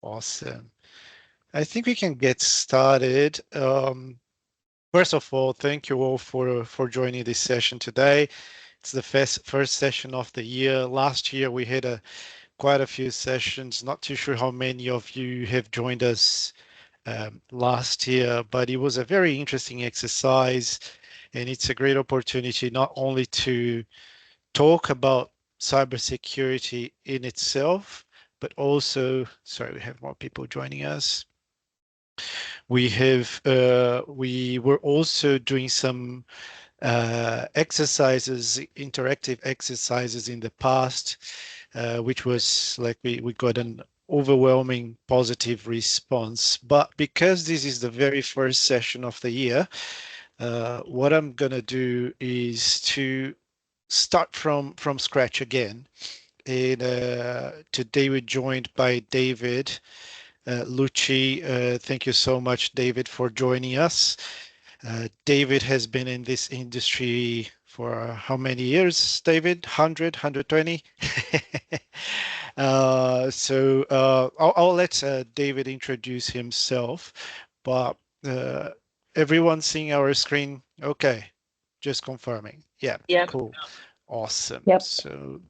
Awesome. I think we can get started. First of all, thank you all for joining this session today. It's the first session of the year. Last year we had quite a few sessions. Not too sure how many of you have joined us last year, but it was a very interesting exercise, and it's a great opportunity not only to talk about cybersecurity in itself, but also, sorry, we have more people joining us. We were also doing some exercises, interactive exercises in the past, which was like we got an overwhelming positive response. But because this is the very first session of the year, what I'm gonna do is to start from scratch again. And today we're joined by David Luchi. Thank you so much, David, for joining us. David has been in this industry for how many years, David? 100, 120? I'll let David introduce himself, but uh, everyone seeing our screen? Okay, just confirming. Yeah, Yep. cool. Awesome. Yep. So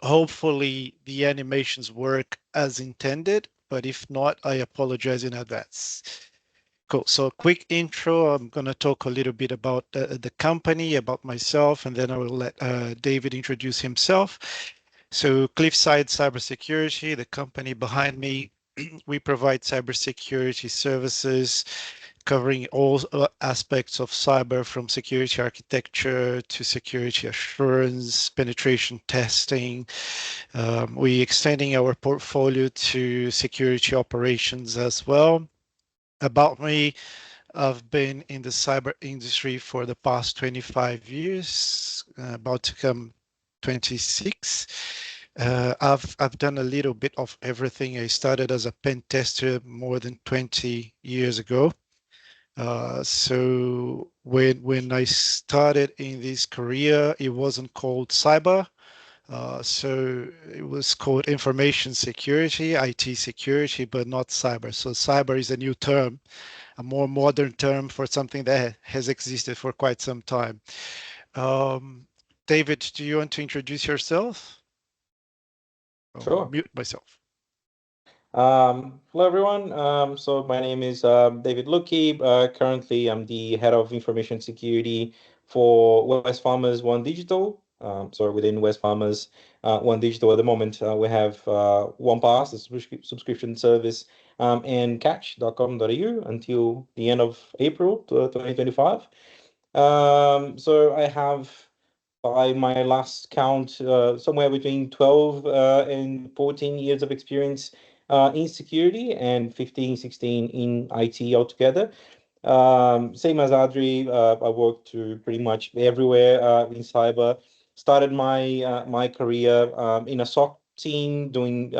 hopefully the animations work as intended, but if not, I apologize in advance. Cool. So a quick intro. I'm going to talk a little bit about the company, about myself, and then I will let David introduce himself. So Cliffside Cybersecurity, the company behind me, we provide cybersecurity services covering all aspects of cyber, from security architecture to security assurance, penetration testing. We extending our portfolio to security operations as well. About me, I've been in the cyber industry for the past 25 years, about to come 26. I've done a little bit of everything. I started as a pen tester more than 20 years ago. So when I started in this career, it wasn't called cyber. So it was called information security, IT security, but not cyber. So cyber is a new term, a more modern term for something that has existed for quite some time. Um, David, do you want to introduce yourself? I'll Sure. mute myself. Hello, everyone. So my name is David Luchi. Currently, I'm the head of information security for West Farmers One Digital. So within West Farmers One Digital at the moment, we have OnePass, the subscription service, and catch.com.au until the end of April 2025. So I have, by my last count, somewhere between 12 and 14 years of experience in security and 15, 16 in IT altogether. Same as Adri, I worked to pretty much everywhere in cyber. Started my career in a SOC team doing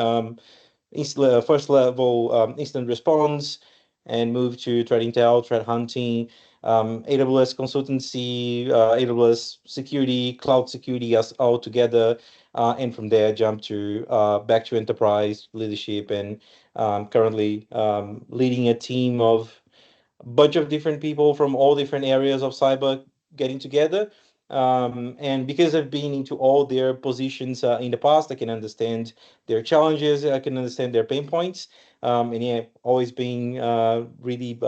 first level incident response, and moved to threat intel, threat hunting, AWS consultancy, AWS security, cloud security as all together, and from there jump to back to enterprise leadership, and currently leading a team of a bunch of different people from all different areas of cyber getting together. And because I've been into all their positions in the past, I can understand their challenges, I can understand their pain points. And yeah, always being really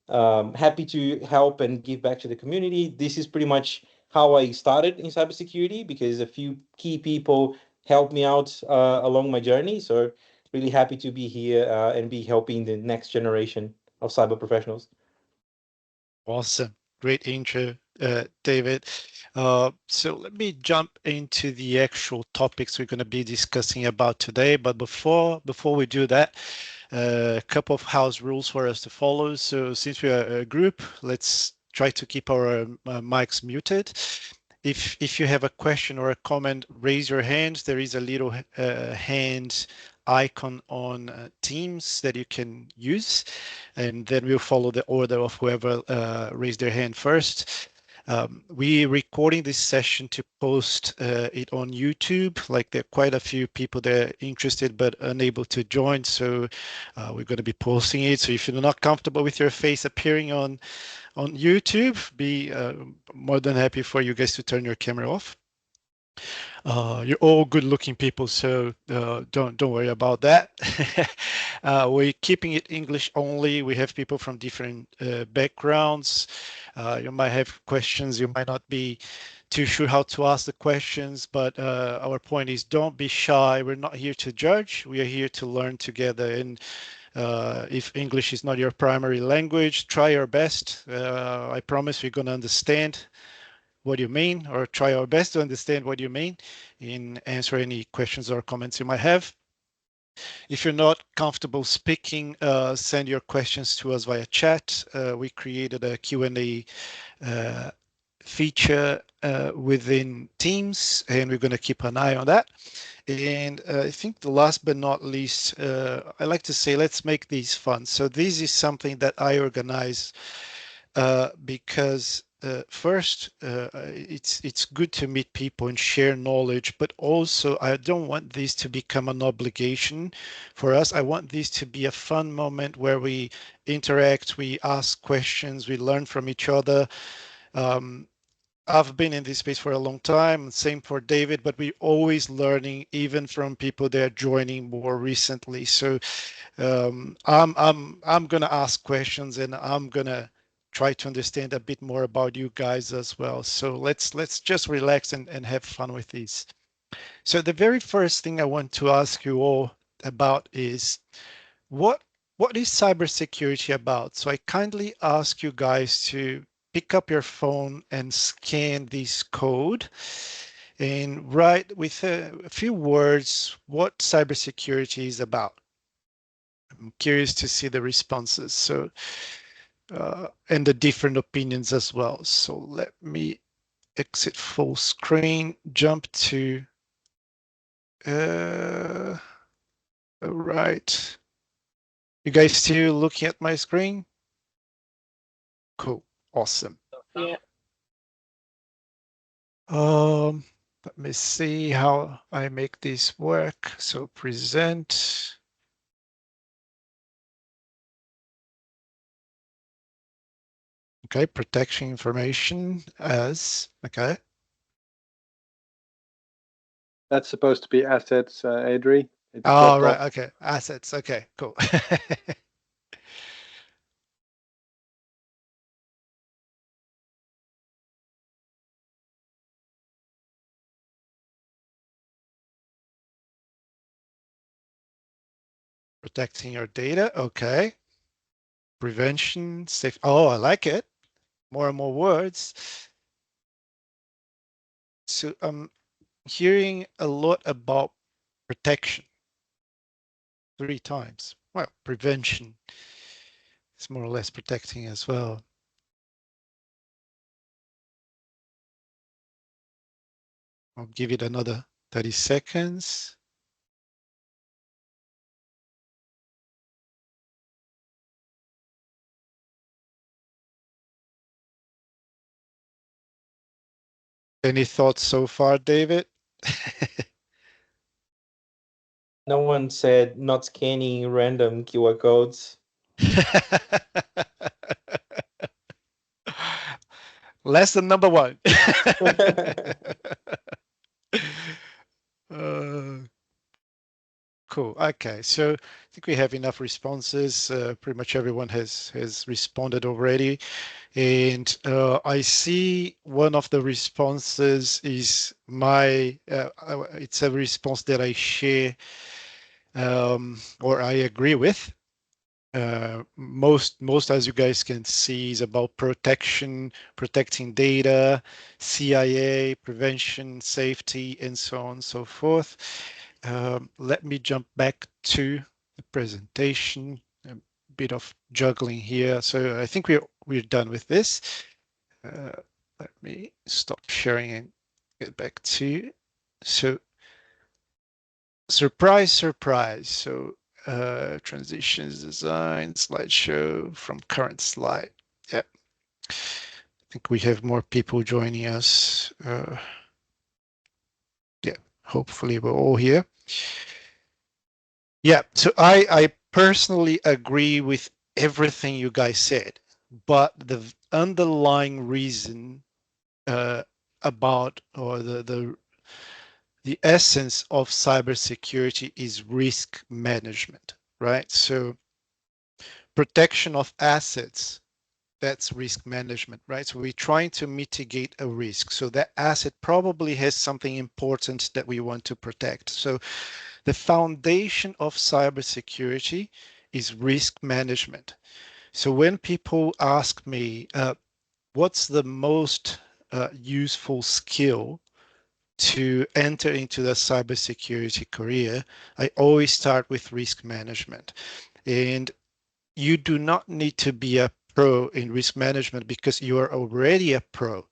happy to help and give back to the community. This is pretty much how I started in cybersecurity, because a few key people helped me out along my journey. So really happy to be here and be helping the next generation of cyber professionals. Awesome. Great intro, David. So let me jump into the actual topics we're going to be discussing about today. But before we do that, a couple of house rules for us to follow. So since we are a group, let's try to keep our mics muted. If you have a question or a comment, raise your hand. There is a little hand icon on Teams that you can use, and then we'll follow the order of whoever raised their hand first. We recording this session to post it on YouTube. Like there are quite a few people there interested but unable to join, so we're going to be posting it. So if you're not comfortable with your face appearing on YouTube, be more than happy for you guys to turn your camera off. You're all good-looking people, so don't worry about that. We're keeping it English only. We have people from different backgrounds. You might have questions. You might not be too sure how to ask the questions, but our point is don't be shy. We're not here to judge. We are here to learn together. And if English is not your primary language, try your best. I promise we're going to understand what you mean, or try our best to understand what you mean in answer any questions or comments you might have. If you're not comfortable speaking, send your questions to us via chat. We created a Q&A feature within Teams, and we're going to keep an eye on that. And I think the last but not least, I like to say, let's make these fun. So this is something that I organize because first, it's good to meet people and share knowledge, but also I don't want this to become an obligation for us. I want this to be a fun moment where we interact, we ask questions, we learn from each other. I've been in this space for a long time, same for David, but we're always learning, even from people that are joining more recently. So I'm gonna ask questions, and I'm gonna try to understand a bit more about you guys as well. So let's just relax and have fun with these. So the very first thing I want to ask you all about is what what is cybersecurity about? So I kindly ask you guys to pick up your phone and scan this code and write with a few words what cybersecurity is about. I'm curious to see the responses. So and the different opinions as well. So let me exit full screen, jump to, all right. You guys still looking at my screen? Cool, awesome. Yeah. Let me see how I make this work. So present. Okay, protection information as, okay. That's supposed to be assets, Adri. It's Oh, dropped right, off. okay, assets, okay, cool. Protecting your data, okay. Prevention, safe, oh, I like it. More and more words. So I'm hearing a lot about protection 3 times. Well, prevention is more or less protecting as well. I'll give it another 30 seconds. Any thoughts so far, David? No one said not scanning random QR codes. Lesson number 1. uh, cool. Okay, so I think we have enough responses. Pretty much everyone has responded already. And I see one of the responses is it's a response that I share or I agree with. Most, as you guys can see, is about protection, protecting data, CIA, prevention, safety, and so on and so forth. Let me jump back to the presentation. A bit of juggling here. So I think we're done with this. Let me stop sharing and get back to. So surprise, surprise. So transitions design slideshow from current slide. Yeah. think we have more people joining us. Yeah, hopefully we're all here. Yeah, so I personally agree with everything you guys said, but the underlying reason about, or the essence of cybersecurity is risk management, right? So protection of assets, that's risk management, right? So we're trying to mitigate a risk. So that asset probably has something important that we want to protect. So the foundation of cybersecurity is risk management. So when people ask me, what's the most useful skill to enter into the cybersecurity career, I always start with risk management. And you do not need to be a pro in risk management because you are already a pro.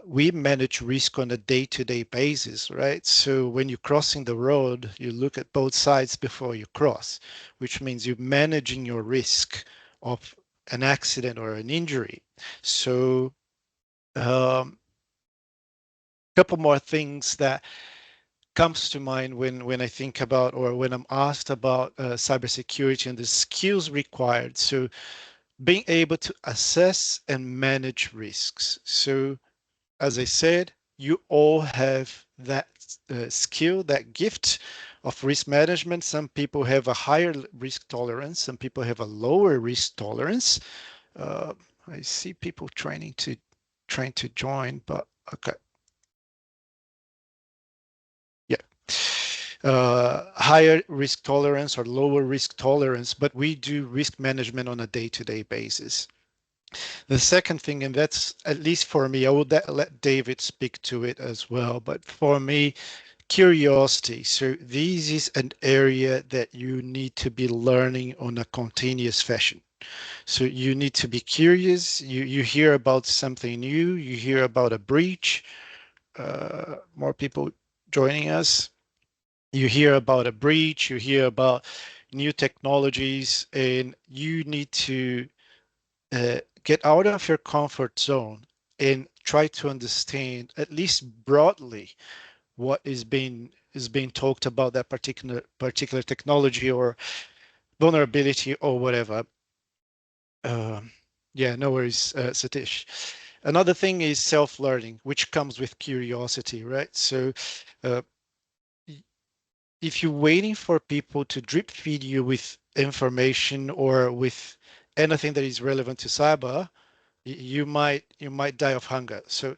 We manage risk on a day-to-day basis, right? So when you're crossing the road, you look at both sides before you cross, which means you're managing your risk of an accident or an injury. So couple more things that comes to mind when I think about, or when I'm asked about cybersecurity and the skills required. So being able to assess and manage risks. So as I said, you all have that skill, that gift of risk management. Some people have a higher risk tolerance. Some people have a lower risk tolerance. I see people trying to join, but okay. Yeah. Higher risk tolerance or lower risk tolerance, but we do risk management on a day-to-day basis. The second thing, and that's at least for me, I will let David speak to it as well, but for me, curiosity. So this is an area that you need to be learning on a continuous fashion. So you need to be curious. You hear about something new, you hear about a breach, more people joining us. You hear about a breach, you hear about new technologies, and you need to get out of your comfort zone and try to understand, at least broadly, what is being talked about that particular technology or vulnerability or whatever. Yeah, no worries, Satish. Another thing is self-learning, which comes with curiosity, right? So uh, if you're waiting for people to drip feed you with information or with anything that is relevant to cyber, you might die of hunger. So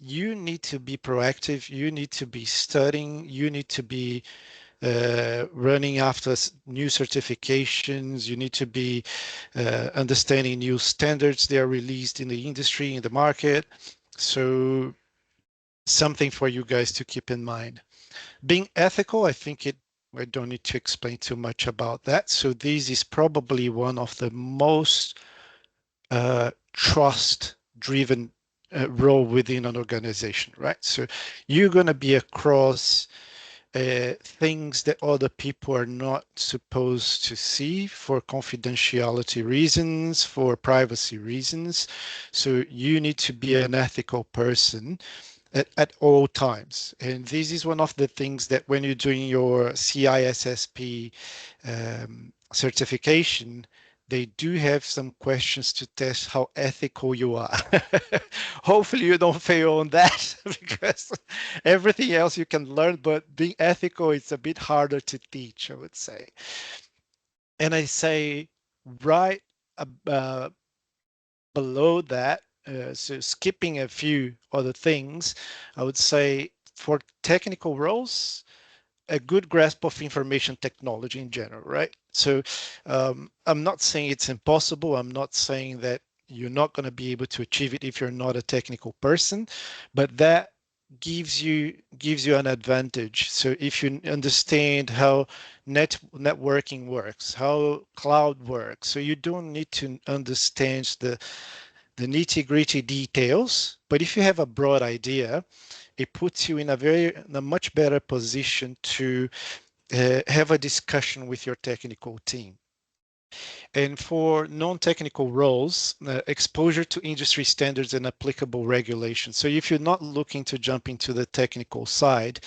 you need to be proactive. You need to be studying. You need to be running after new certifications. You need to be understanding new standards that are released in the industry, in the market. So something for you guys to keep in mind. Being ethical, I don't need to explain too much about that. So this is probably one of the most trust-driven role within an organization, right? So you're going to be across things that other people are not supposed to see for confidentiality reasons, for privacy reasons. So you need to be an ethical person at all times. And this is one of the things that when you're doing your CISSP certification, they do have some questions to test how ethical you are. Hopefully you don't fail on that because everything else you can learn, but being ethical is a bit harder to teach, I would say. And I say right uh, below that, so skipping a few other things, I would say for technical roles, a good grasp of information technology in general, right? So I'm not saying it's impossible. I'm not saying that you're not going to be able to achieve it if you're not a technical person, but that gives you an advantage. So if you understand how networking works, how cloud works, so you don't need to understand the nitty-gritty details, but if you have a broad idea, it puts you in a much better position to have a discussion with your technical team. And for non-technical roles, exposure to industry standards and applicable regulations. So if you're not looking to jump into the technical side,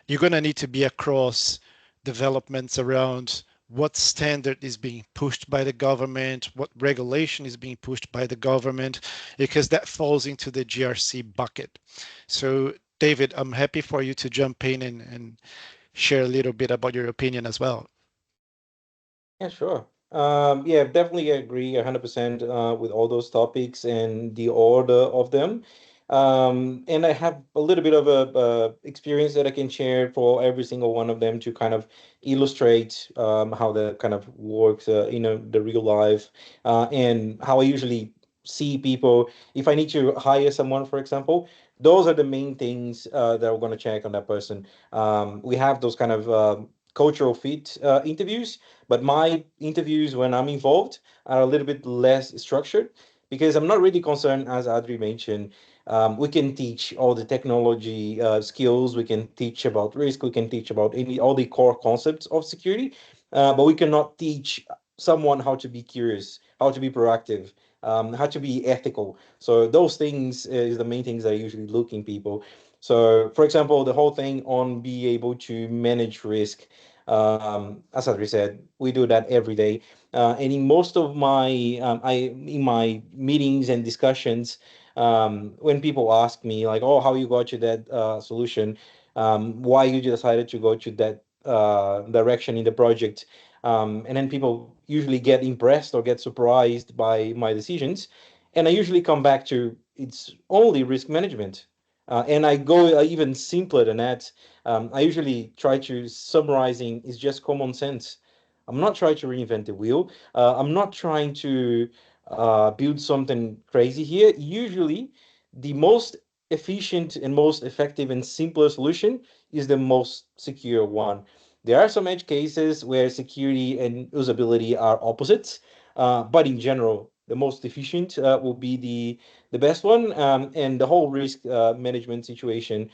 you're going to need to be across developments around what standard is being pushed by the government, what regulation is being pushed by the government, because that falls into the GRC bucket. So, David, I'm happy for you to jump in and share a little bit about your opinion as well. Yeah, sure. Yeah, definitely agree 100% with all those topics and the order of them. And I have a little bit of a experience that I can share for every single one of them to kind of illustrate how that kind of works, the real life, and how I usually see people. If I need to hire someone, for example, those are the main things that we're going to check on that person. We have those kind of cultural fit interviews, but my interviews when I'm involved are a little bit less structured because I'm not really concerned, as Adri mentioned. We can teach all the technology skills, we can teach about risk, we can teach about all the core concepts of security, but we cannot teach someone how to be curious, how to be proactive, how to be ethical. So those things is the main things that I usually look in people. So, for example, the whole thing on be able to manage risk. As Adri said, we do that every day. And in most of my in my meetings and discussions, when people ask me like, "Oh, how you got to that solution? Why you decided to go to that direction in the project?" And then people usually get impressed or get surprised by my decisions, and I usually come back to it's only risk management. And I go even simpler than that. I usually try to summarizing is just common sense. I'm not trying to reinvent the wheel. I'm not trying to build something crazy here. Usually, the most efficient and most effective and simpler solution is the most secure one. There are some edge cases where security and usability are opposites, but in general, the most efficient will be the best one. And the whole risk management situation,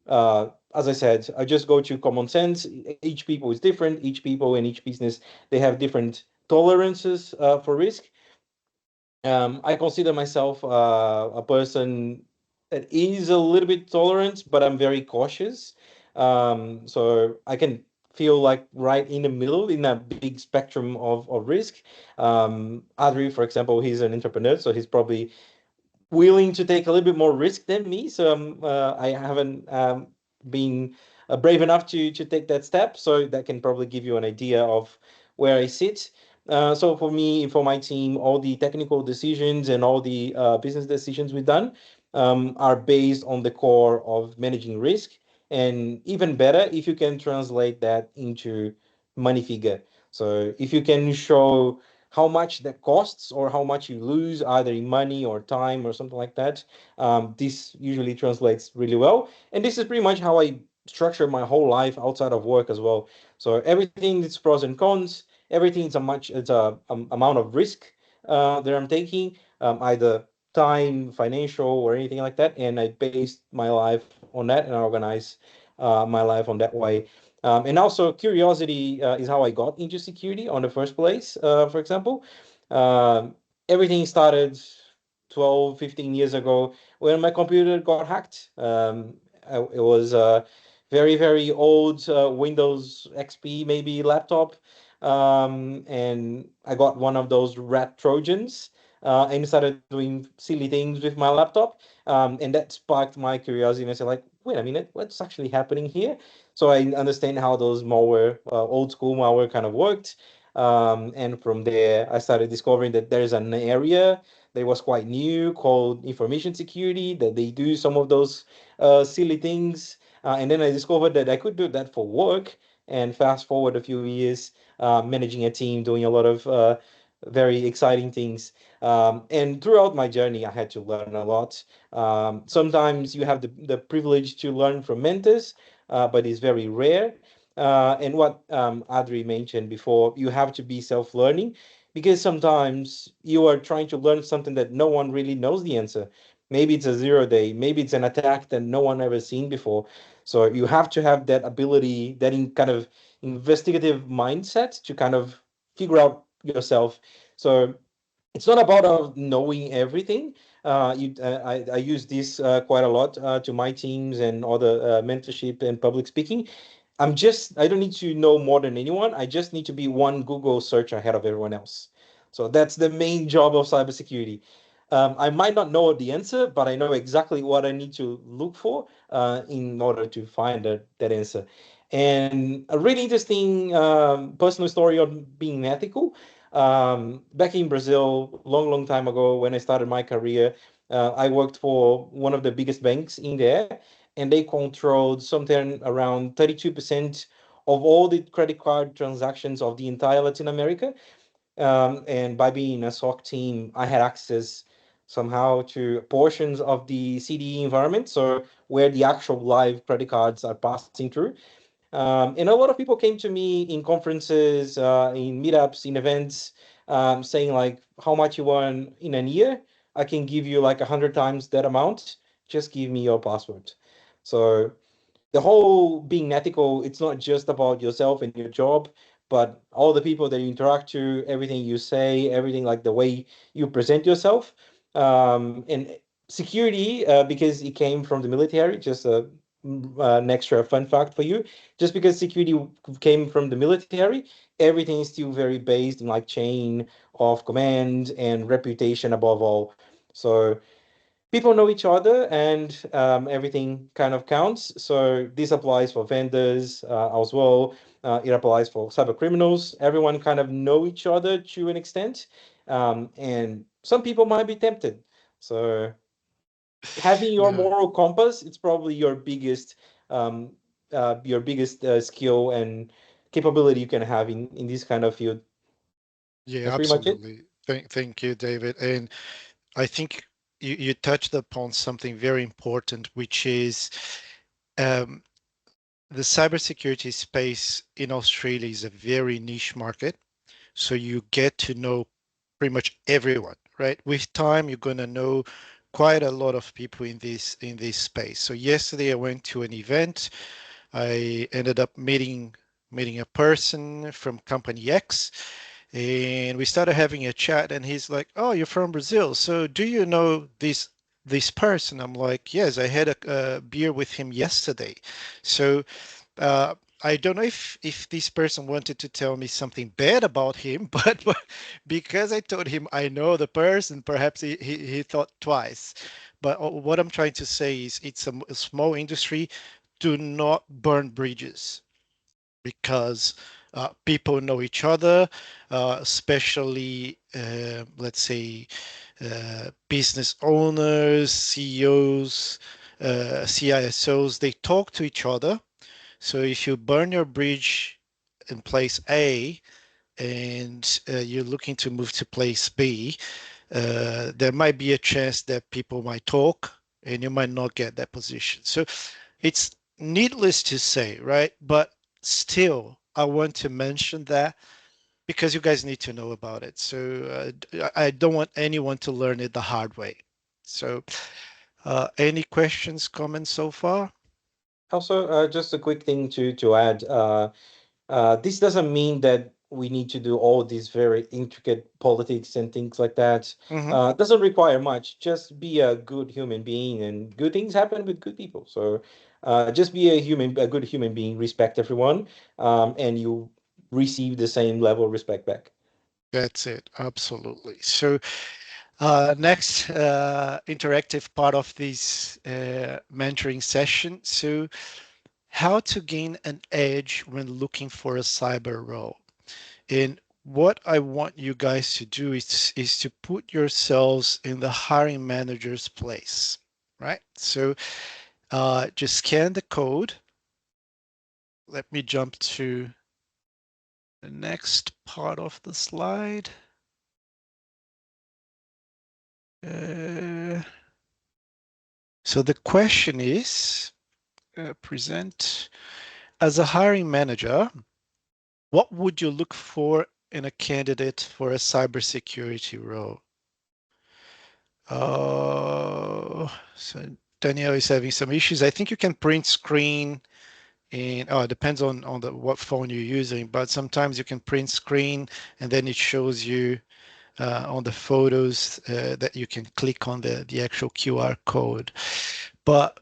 as I said, I just go to common sense. Each people is different. Each people and each business, they have different tolerances for risk. I consider myself a person that is a little bit tolerant, but I'm very cautious. So I can feel like right in the middle in a big spectrum of risk. Adri, for example, he's an entrepreneur, so he's probably willing to take a little bit more risk than me. So I haven't been brave enough to take that step. So that can probably give you an idea of where I sit. So for me, for my team, all the technical decisions and all the business decisions we've done are based on the core of managing risk. And even better, if you can translate that into money figure. So if you can show how much that costs or how much you lose either in money or time or something like that, this usually translates really well. And this is pretty much how I structure my whole life outside of work as well. So everything is pros and cons. Everything is a much it's a amount of risk that I'm taking, either time, financial, or anything like that. And I base my life on that, and I organize my life on that way. And also, curiosity is how I got into security on the first place. For example, um, everything started 12, 15 years ago when my computer got hacked. It was a very, very old Windows XP, maybe laptop. And I got one of those rat Trojans and started doing silly things with my laptop. And that sparked my curiosity. And I said, like, wait a minute, what's actually happening here? So I understand how those malware, old school malware, kind of worked. And from there, I started discovering that there's an area that was quite new called information security, that they do some of those silly things. And then I discovered that I could do that for work. And fast forward a few years, managing a team, doing a lot of very exciting things. And throughout my journey, I had to learn a lot. Sometimes you have the privilege to learn from mentors, but it's very rare. And what Adri mentioned before, you have to be self-learning because sometimes you are trying to learn something that no one really knows the answer. Maybe it's a 0 day, maybe it's an attack that no one ever seen before. So you have to have that ability, that in kind of investigative mindset to kind of figure out yourself. So it's not about knowing everything. I use this quite a lot to my teams and all the mentorship and public speaking. I don't need to know more than anyone. I just need to be one Google search ahead of everyone else. So that's the main job of cybersecurity. I might not know the answer, but I know exactly what I need to look for in order to find that answer. And a really interesting personal story on being ethical. Back in Brazil, long time ago, when I started my career, I worked for one of the biggest banks in there, and they controlled something around 32% of all the credit card transactions of the entire Latin America. And by being a SOC team, I had access somehow to portions of the CDE environment, so where the actual live credit cards are passing through. And a lot of people came to me in conferences, in meetups, in events, saying like, "How much you want in a year? I can give you like 100 times that amount. Just give me your password." So the whole being ethical, it's not just about yourself and your job, but all the people that you interact to, everything you say, everything like the way you present yourself. And security, because it came from the military, just an extra fun fact for you. Just because security came from the military, everything is still very based in like chain of command and reputation above all. So people know each other, and everything kind of counts. So this applies for vendors as well. It applies for cyber criminals. Everyone kind of know each other to an extent, and some people might be tempted. So having your Yeah, moral compass, it's probably um, your biggest skill and capability you can have in this kind of field. yeah, That's pretty much it. absolutely. Thank you, David. And I think you touched upon something very important, which is um, the cybersecurity space in Australia is a very niche market. So you get to know pretty much everyone, right? With time, you're going to know quite a lot of people in this space. So yesterday I went to an event. I ended up meeting a person from company X, and we started having a chat, and he's like, "Oh, you're from Brazil, so do you know this person?" I'm like, "Yes, I had a beer with him yesterday." So uh, I don't know if this person wanted to tell me something bad about him, but because I told him I know the person, perhaps he thought twice. But what I'm trying to say is it's a small industry. Do not burn bridges because people know each other, especially, let's say, business owners, CEOs, CISOs, they talk to each other. So if you burn your bridge in place A and you're looking to move to place B, there might be a chance that people might talk and you might not get that position. So it's needless to say, right? But still, I want to mention that because you guys need to know about it. So I don't want anyone to learn it the hard way. So any questions, comments so far? Also, just a quick thing to add. This doesn't mean that we need to do all these very intricate politics and things like that. Hmm. Doesn't require much. Just be a good human being, and good things happen with good people. So, just be a good human being. Respect everyone, and you receive the same level of respect back. That's it. Absolutely. So next interactive part of this mentoring session. So how to gain an edge when looking for a cyber role. And what I want you guys to do is to put yourselves in the hiring manager's place, right? So just scan the code. Let me jump to the next part of the slide. Uh, so the question is, present as a hiring manager, what would you look for in a candidate for a cybersecurity role? So Danielle is having some issues. I think you can print screen And it depends on what phone you're using, but sometimes you can print screen and then it shows you on the photos that you can click on the actual QR code. But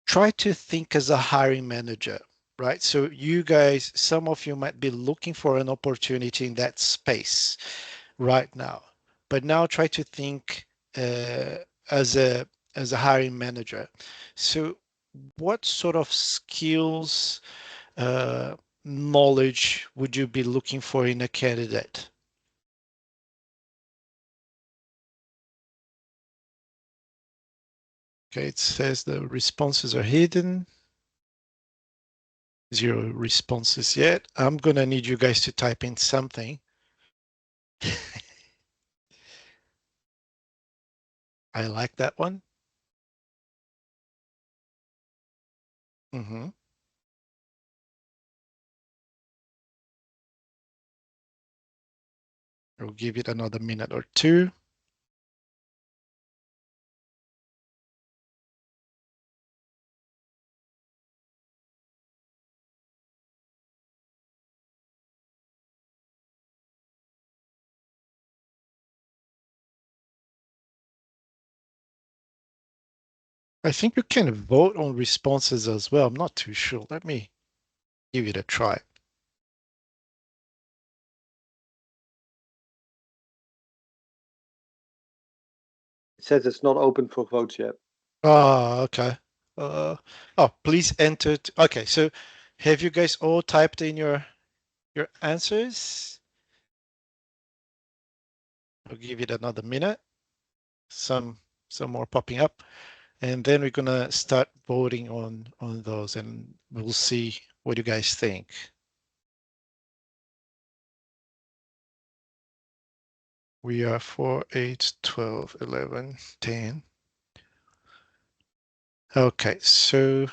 try to think as a hiring manager, right? So you guys, some of you might be looking for an opportunity in that space right now, but now try to think as a hiring manager. So what sort of skills, uh, knowledge would you be looking for in a candidate? Okay, it says the responses are hidden. 0 responses yet. I'm gonna need you guys to type in something. I like that one. Mm-hmm. We'll give it another minute or two. I think you can vote on responses as well. I'm not too sure. Let me give it a try. It says it's not open for votes yet. Oh, okay. Please enter. Okay, so have you guys all typed in your answers? I'll give it another minute. Some more popping up, and then we're gonna start voting on those, and we'll see what you guys think. We are 4, 8, 12, 11, 10. Okay, so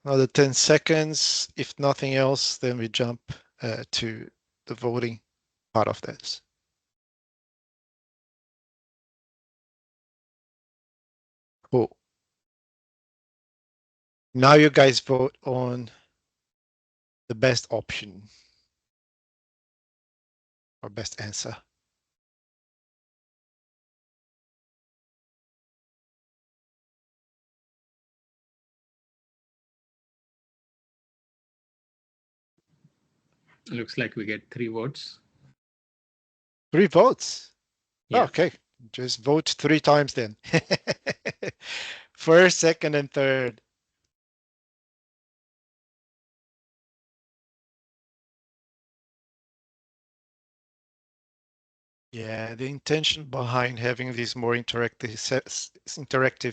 another 10 seconds. If nothing else, then we jump to the voting part of this. Cool. Now you guys vote on the best option or best answer. Looks like we get 3 votes. 3 votes. Yeah. Okay, just vote 3 times then. First, second, and third. Yeah, the intention behind having these more interactive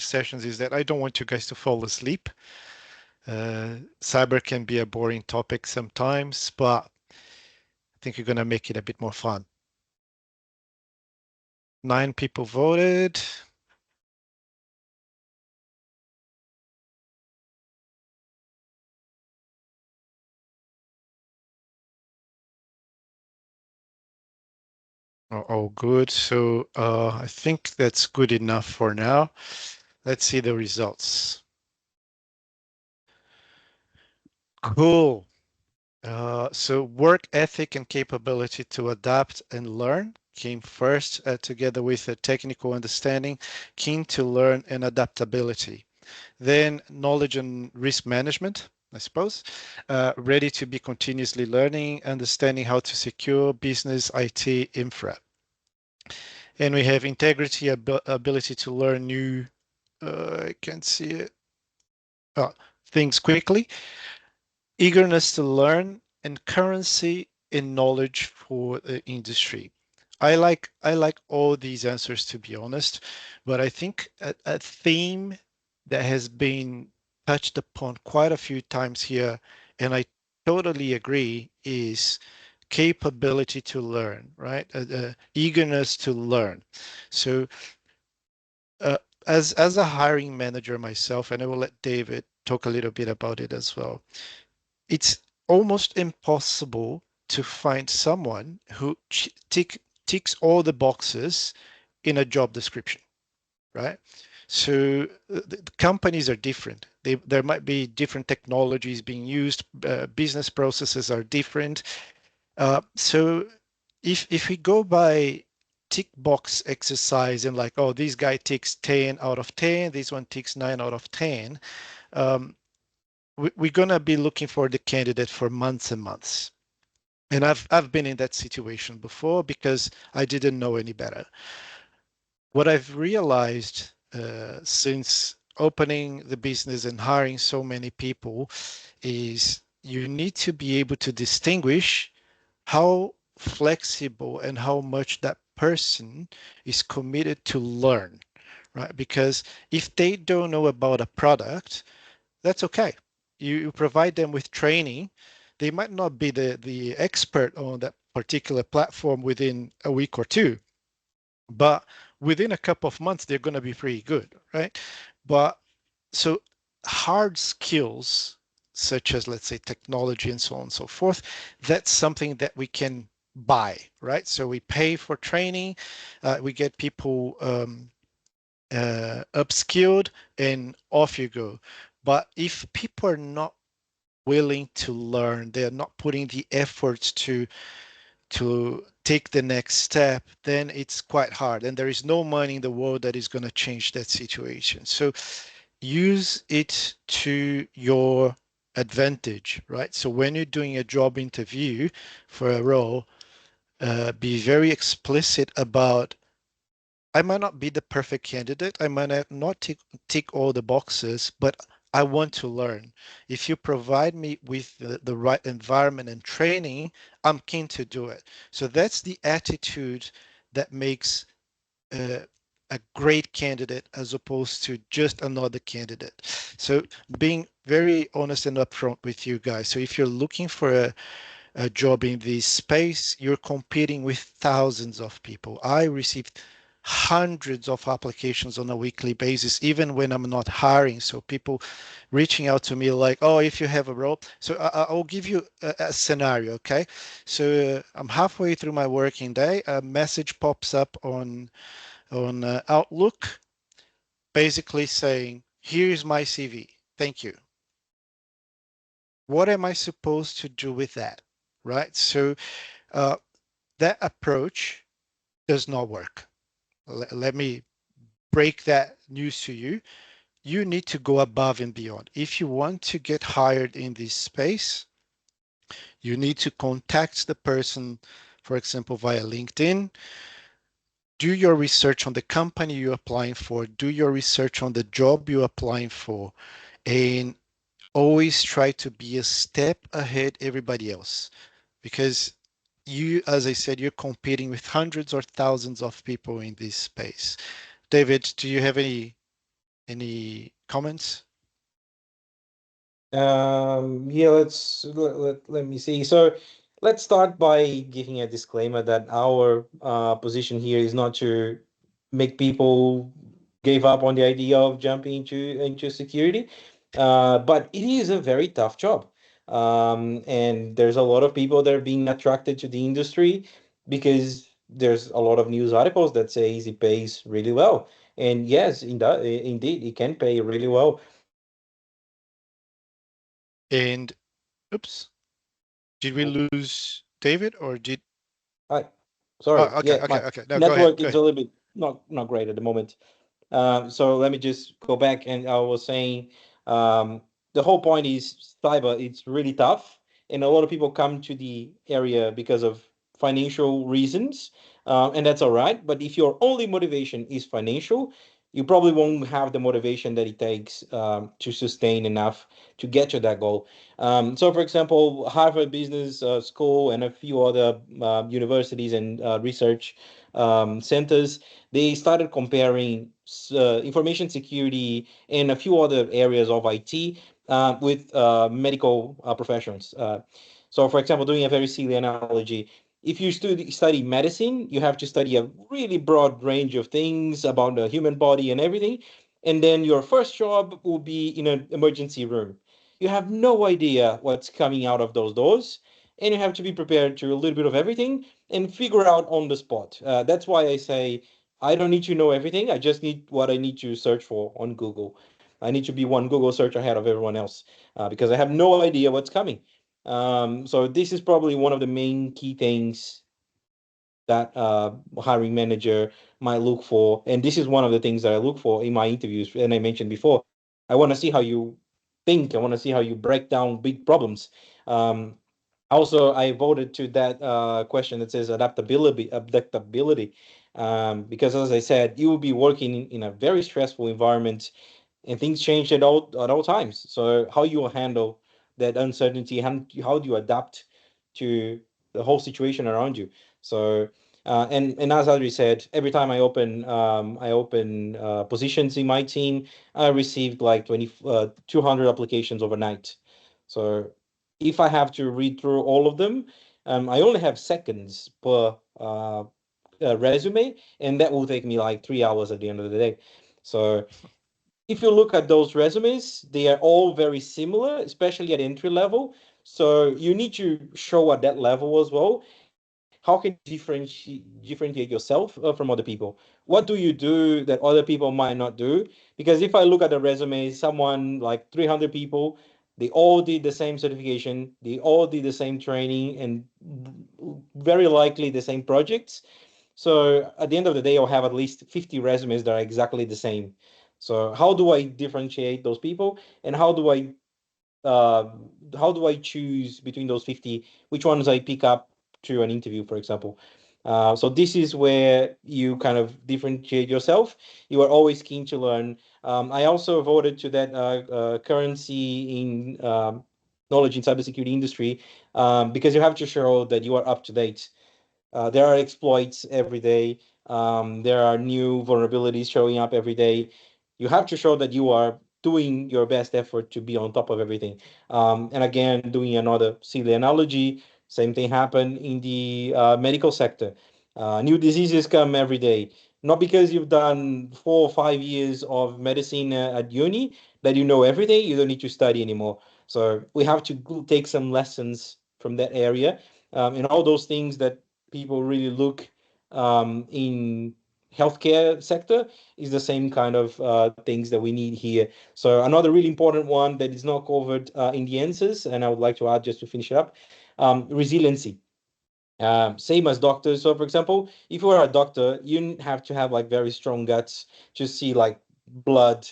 sessions is that I don't want you guys to fall asleep. Cyber can be a boring topic sometimes, but I think you're going to make it a bit more fun. 9 people voted. Oh, good. So I think that's good enough for now. Let's see the results. Cool. So work ethic and capability to adapt and learn came first, together with a technical understanding, keen to learn, and adaptability. Then knowledge and risk management, I suppose, ready to be continuously learning, understanding how to secure business IT infra. And we have integrity, ability to learn new, I can't see it, things quickly, eagerness to learn, and currency in knowledge for the industry. I like all these answers, to be honest, but I think a theme that has been touched upon quite a few times here, and I totally agree, is capability to learn, right? Eagerness to learn. So uh, as a hiring manager myself, and I will let David talk a little bit about it as well, it's almost impossible to find someone who ticks all the boxes in a job description, right? So the companies are different. There might be different technologies being used. Business processes are different. So if we go by tick box exercise and like, oh, this guy ticks 10 out of 10, this one ticks 9 out of 10, um, we're gonna be looking for the candidate for months and months. And I've been in that situation before because I didn't know any better. What I've realized since opening the business and hiring so many people is you need to be able to distinguish how flexible and how much that person is committed to learn, right? Because if they don't know about a product, that's okay. You provide them with training. They might not be the expert on that particular platform within a week or two, but within a couple of months, they're going to be pretty good, right? But so hard skills, such as, let's say, technology and so on and so forth, that's something that we can buy, right? So we pay for training, we get people upskilled, and off you go. But if people are not willing to learn, they're not putting the efforts to take the next step, then it's quite hard. And there is no money in the world that is going to change that situation. So use it to your advantage, right? So when you're doing a job interview for a role, be very explicit about I might not be the perfect candidate. I might not tick all the boxes, but I want to learn. If you provide me with the right environment and training, I'm keen to do it. So that's the attitude that makes uh, a great candidate as opposed to just another candidate. So being very honest and upfront with you guys. So if you're looking for a job in this space, you're competing with thousands of people. I received hundreds of applications on a weekly basis, even when I'm not hiring. So people reaching out to me like, oh, if you have a role. So I'll give you a scenario, okay? So I'm halfway through my working day. A message pops up on Outlook, basically saying, here's my CV. Thank you. What am I supposed to do with that? Right? So uh, that approach does not work. Let me break that news to you. You need to go above and beyond. If you want to get hired in this space, you need to contact the person, for example, via LinkedIn. Do your research on the company you're applying for. Do your research on the job you're applying for. And always try to be a step ahead everybody else because you, as I said, you're competing with hundreds or thousands of people in this space. David, do you have any comments? Yeah, let me see. So let's start by giving a disclaimer that our position here is not to make people give up on the idea of jumping into security, but it is a very tough job. And there's a lot of people that are being attracted to the industry because there's a lot of news articles that says it pays really well. And yes, indeed, it can pay really well. And oops, did we lose David or did? Hi. Oh, Sorry. okay, Yeah, okay, my okay. No, go ahead, network go is ahead. a little bit not great at the moment. So let me just go back, and I was saying, the whole point is cyber. It's really tough, and a lot of people come to the area because of financial reasons, and that's all right. But if your only motivation is financial, you probably won't have the motivation that it takes to sustain enough to get to that goal. So, for example, Harvard Business School and a few other universities and research centers, they started comparing information security and a few other areas of IT with medical professions. So, for example, doing a very silly analogy, if you study medicine, you have to study a really broad range of things about the human body and everything. And then your first job will be in an emergency room. You have no idea what's coming out of those doors, and you have to be prepared to a little bit of everything and figure out on the spot. That's why I say I don't need to know everything. I just need what I need to search for on Google. I need to be one Google search ahead of everyone else because I have no idea what's coming. So this is probably one of the main key things that hiring manager might look for. And this is one of the things that I look for in my interviews. And I mentioned before, I want to see how you think. I want to see how you break down big problems. Also, I voted to that question that says adaptability, because as I said, you will be working in a very stressful environment and things change at all times. So how you will handle that uncertainty, how do you adapt to the whole situation around you? So and as Adri said, every time I open positions in my team, I received like 200 applications overnight. So if I have to read through all of them, I only have seconds per resume, and that will take me like 3 hours at the end of the day. So if you look at those resumes, they are all very similar, especially at entry level. So you need to show at that level as well. How can you differentiate yourself from other people? What do you do that other people might not do? Because if I look at the resume, someone like 300 people, they all did the same certification, they all did the same training, and very likely the same projects. So at the end of the day, I'll have at least 50 resumes that are exactly the same. So how do I differentiate those people, and uh, how do I choose between those 50 which ones I pick up to an interview, for example? So this is where you kind of differentiate yourself. You are always keen to learn. I also voted to that currency in knowledge in cybersecurity industry because you have to show that you are up to date. There are exploits every day. There are new vulnerabilities showing up every day. You have to show that you are doing your best effort to be on top of everything. And again, doing another silly analogy, same thing happened in the medical sector. New diseases come every day. Not because you've done 4 or 5 years of medicine at uni that you know everything. You don't need to study anymore. So we have to take some lessons from that area, and all those things that people really look in healthcare sector is the same kind of things that we need here. So another really important one that is not covered in the answers, and I would like to add just to finish it up, resiliency. Same as doctors. So, for example, if you are a doctor, you have to have like very strong guts to see like blood,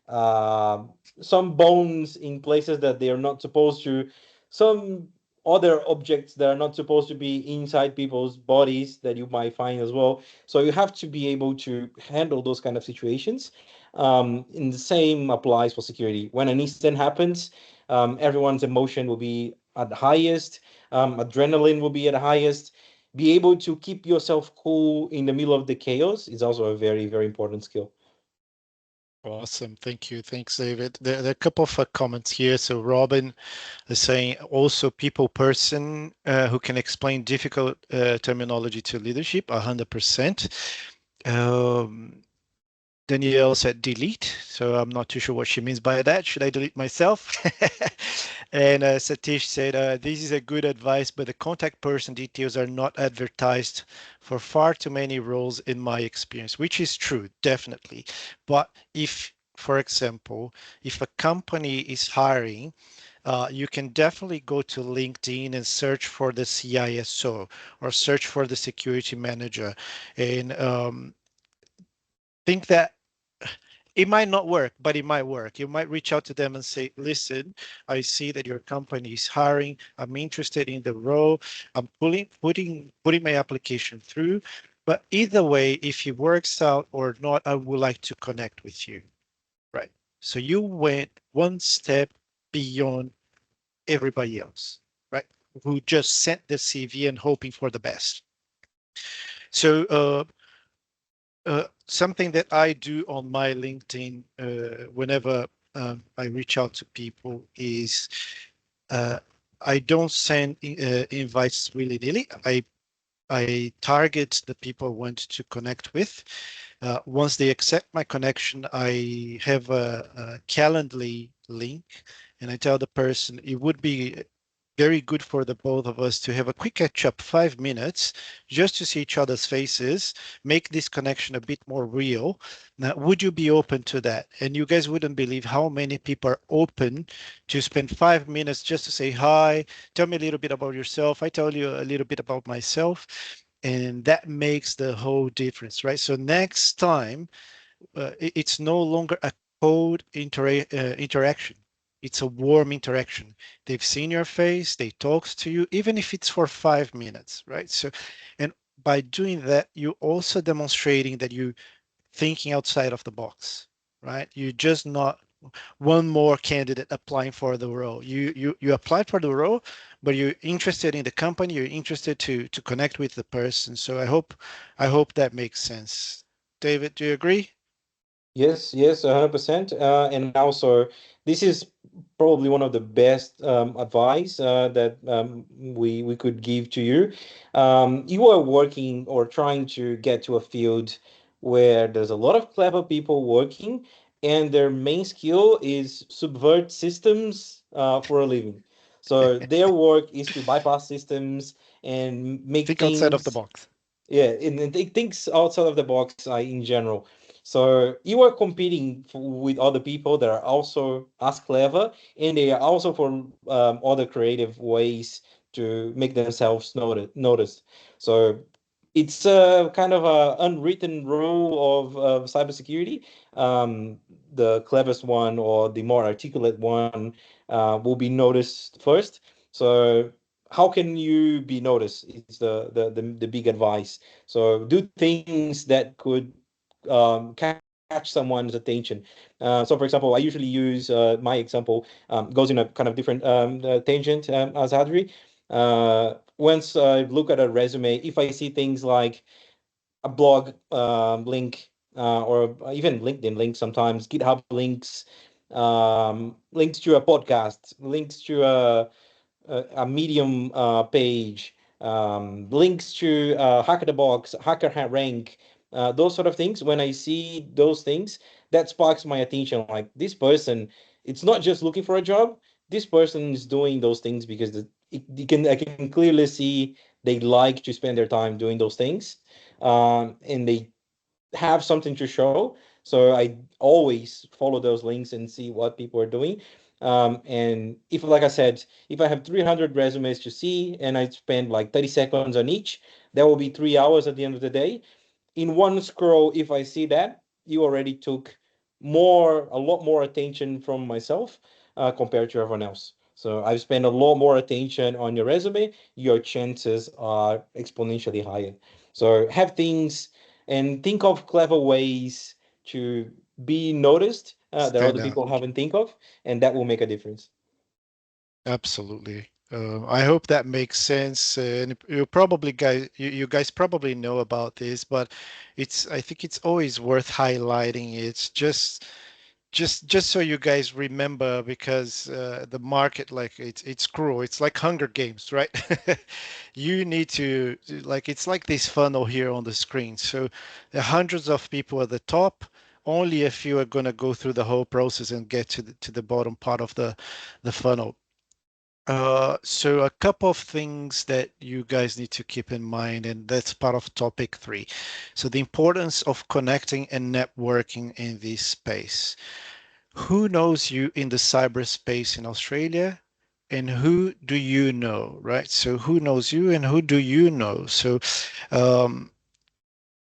um, some bones in places that they are not supposed to, some other objects that are not supposed to be inside people's bodies that you might find as well. So you have to be able to handle those kind of situations. And the same applies for security. When an incident happens, everyone's emotion will be at the highest, adrenaline will be at the highest. Be able to keep yourself cool in the middle of the chaos is also a very, very important skill. Awesome. Thank you. Thanks, David. There are a couple of comments here. So Robin is saying also people person who can explain difficult terminology to leadership, 100%. Danielle said delete, so I'm not too sure what she means by that. Should I delete myself? And Satish said, this is a good advice, but the contact person details are not advertised for far too many roles in my experience, which is true, definitely. But if, for example, if a company is hiring, you can definitely go to LinkedIn and search for the CISO or search for the security manager and think that it might not work, but it might work. You might reach out to them and say, listen, I see that your company is hiring. I'm interested in the role. I'm putting my application through. But either way, if it works out or not, I would like to connect with you. Right. So you went one step beyond everybody else, right? Who just sent the CV and hoping for the best. So something that I do on my LinkedIn whenever I reach out to people is uh, I don't send invites willy-nilly. I target the people I want to connect with. Once they accept my connection, I have a Calendly link, and I tell the person it would be very good for the both of us to have a quick catch up, 5 minutes, just to see each other's faces, make this connection a bit more real. Now, would you be open to that? And you guys wouldn't believe how many people are open to spend 5 minutes just to say hi, tell me a little bit about yourself. I tell you a little bit about myself. And that makes the whole difference, right? So next time, it's no longer a cold interaction. It's a warm interaction. They've seen your face, they talk to you, even if it's for 5 minutes, right? So, and by doing that, you're also demonstrating that you thinking outside of the box, right? You're just not one more candidate applying for the role. You applied for the role, but you're interested in the company. You're interested to connect with the person. So I hope that makes sense. David, do you agree? Yes, yes, 100%. And also, this is probably one of the best advice that we could give to you. You are working or trying to get to a field where there's a lot of clever people working, and their main skill is subvert systems for a living. So their work is to bypass systems and make Think outside of the things, box. yeah, and they thinks outside of the box in general. So you are competing with other people that are also as clever, and they are also for other creative ways to make themselves noticed. So it's a kind of a unwritten rule of cybersecurity. The cleverest one or the more articulate one will be noticed first. So how can you be noticed is the big advice. So do things that could catch someone's attention. So for example, I usually use my example goes in a kind of different tangent as Adri. Once I look at a resume, if I see things like a blog link or even LinkedIn links sometimes, GitHub links, links to a podcast, links to a Medium page, links to Hacker the Box, Rank, those sort of things. When I see those things, that sparks my attention. Like this person, it's not just looking for a job. This person is doing those things because I can clearly see they like to spend their time doing those things, and they have something to show. So I always follow those links and see what people are doing. And if, like I said, if I have 300 resumes to see and I spend like 30 seconds on each, that will be 3 hours at the end of the day. In one scroll, if I see that, you already took a lot more attention from myself compared to everyone else. So I've spent a lot more attention on your resume, your chances are exponentially higher. So have things and think of clever ways to be noticed that Stand other out. people haven't think of, and that will make a difference. Absolutely. I hope that makes sense. And you guys probably know about this, but I think it's always worth highlighting. It's just so you guys remember, because the market, like it's cruel. It's like Hunger Games, right? You need to, like, it's like this funnel here on the screen. So there are hundreds of people at the top. Only a few are going to go through the whole process and get to the bottom part of the funnel. So a couple of things that you guys need to keep in mind, and that's part of topic 3. So the importance of connecting and networking in this space. Who knows you in the cyberspace in Australia? And who do you know, right? So who knows you and who do you know? So um,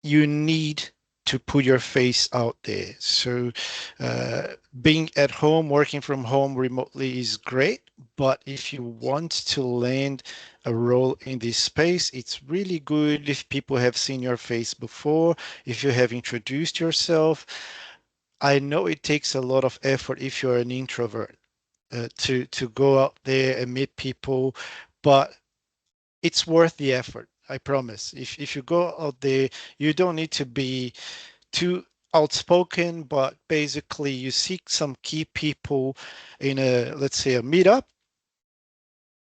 you need to put your face out there. So uh, being at home, working from home remotely is great, but if you want to land a role in this space, it's really good if people have seen your face before, if you have introduced yourself. I know it takes a lot of effort if you're an introvert to go out there and meet people, but it's worth the effort. I promise. If you go out there, you don't need to be too outspoken, but basically you seek some key people in a, let's say, a meetup.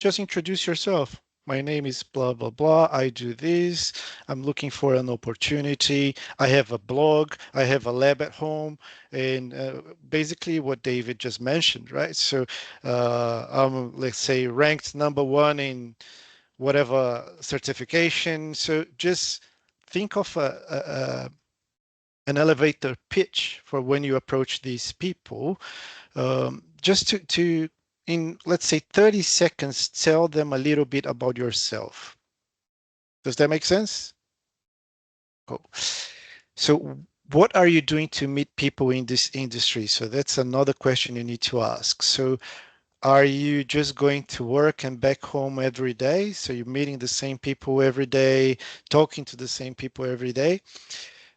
Just introduce yourself. My name is blah blah blah. I do this. I'm looking for an opportunity. I have a blog, I have a lab at home, and basically what David just mentioned, right? So I'm, let's say, ranked #1 in whatever certification. So just think of an elevator pitch for when you approach these people, just to in, let's say, 30 seconds, tell them a little bit about yourself. Does that make sense? Cool. So what are you doing to meet people in this industry? So that's another question you need to ask. So are you just going to work and back home every day? So you're meeting the same people every day, talking to the same people every day.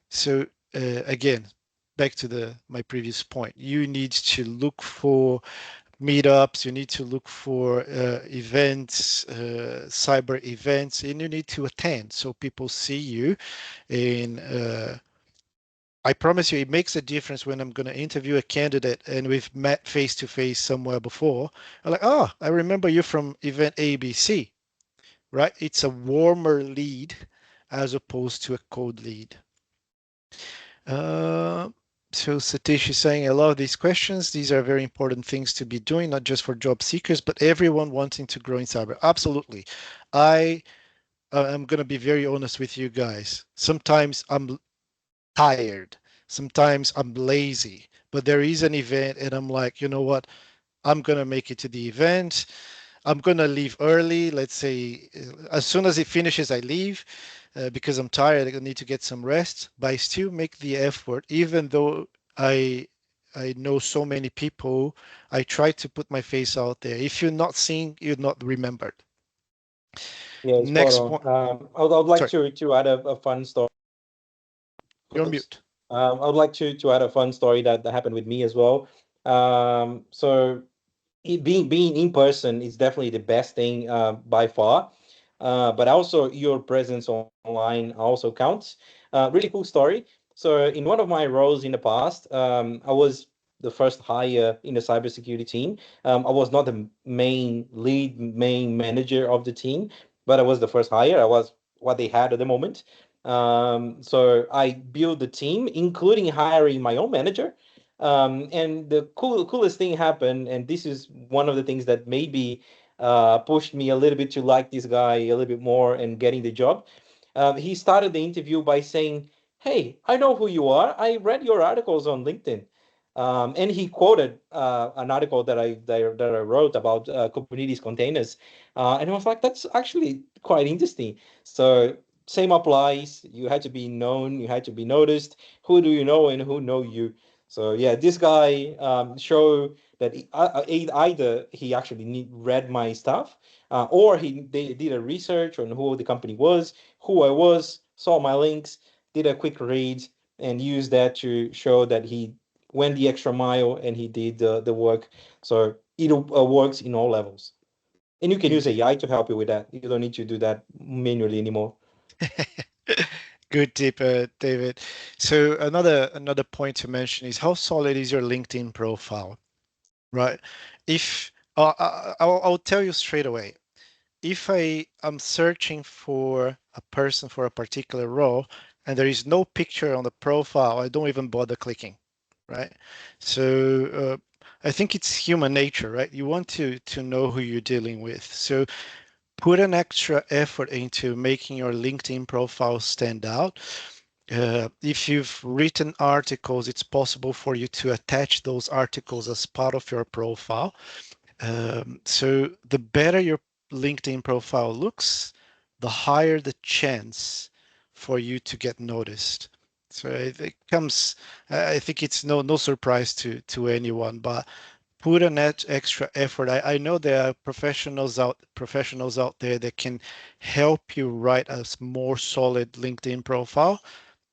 So again, back to my previous point, you need to look for meetups, you need to look for events, cyber events, and you need to attend so people see you. And I promise you, it makes a difference when I'm going to interview a candidate and we've met face to face somewhere before. I'm like, oh, I remember you from event ABC, right? It's a warmer lead as opposed to a cold lead. Uh, so Satish is saying, I love these questions. These are very important things to be doing, not just for job seekers, but everyone wanting to grow in cyber. Absolutely. I'm going to be very honest with you guys. Sometimes I'm tired. Sometimes I'm lazy, but there is an event and I'm like, you know what? I'm going to make it to the event. I'm going to leave early. Let's say as soon as it finishes, I leave because I'm tired. I need to get some rest, but I still make the effort, even though I I know so many people. I try to put my face out there. If you're not seen, you're not remembered. Yeah, spot Next on. point. I'd like Sorry, to add a fun story. you're on mute. I would like to add a fun story that happened with me as well. So being in person is definitely the best thing by far. But also your presence online also counts. Really cool story. So in one of my roles in the past, I was the first hire in the cybersecurity team. I was not the main manager of the team, but I was the first hire. I was what they had at the moment. So I built the team, including hiring my own manager. And the coolest thing happened, and this is one of the things that maybe pushed me a little bit to like this guy a little bit more and getting the job. He started the interview by saying, "Hey, I know who you are. I read your articles on LinkedIn." And he quoted an article that I wrote about Kubernetes containers, and I was like, "That's actually quite interesting." So same applies. You had to be known. You had to be noticed. Who do you know and who know you? So yeah, this guy show that either he actually read my stuff, or they did a research on who the company was, who I was, saw my links, did a quick read, and used that to show that he went the extra mile and he did the work. So it works in all levels. And you can use Indeed. AI to help you with that. You don't need to do that manually anymore. Good tip, David. So another point to mention is how solid is your LinkedIn profile, right? If I'll tell you straight away, if I am searching for a person for a particular role and there is no picture on the profile, I don't even bother clicking, right? So I think it's human nature, right? You want to know who you're dealing with. So put an extra effort into making your LinkedIn profile stand out. If you've written articles, it's possible for you to attach those articles as part of your profile. So the better your LinkedIn profile looks, the higher the chance for you to get noticed. So it comes, I think it's no surprise to anyone, but put an extra effort. I know there are professionals out there that can help you write a more solid LinkedIn profile.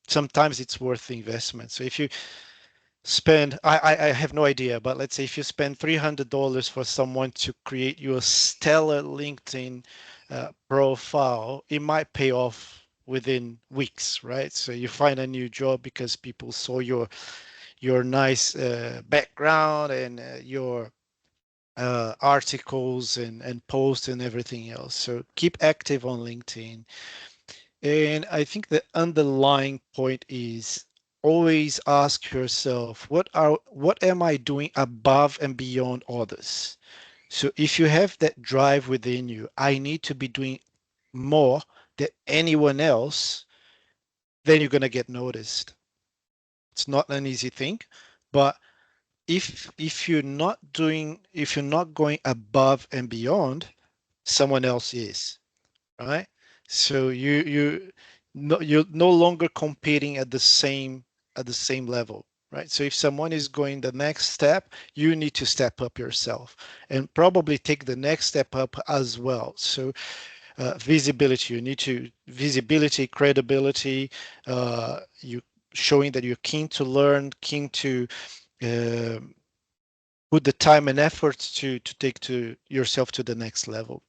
Sometimes it's worth the investment. So if you spend, I have no idea, but let's say if you spend $300 for someone to create you a stellar LinkedIn profile, it might pay off within weeks, right? So you find a new job because people saw your nice background and your articles and posts and everything else. So keep active on LinkedIn. And I think the underlying point is always ask yourself, what am I doing above and beyond others? So if you have that drive within you, I need to be doing more than anyone else, then you're going to get noticed. It's not an easy thing, but if you're not going above and beyond, someone else is, right? So you're no longer competing at the same level, right? So if someone is going the next step, you need to step up yourself and probably take the next step up as well. So visibility, you need to visibility, credibility, you showing that you're keen to learn, keen to uh, put the time and efforts to take to yourself to the next level.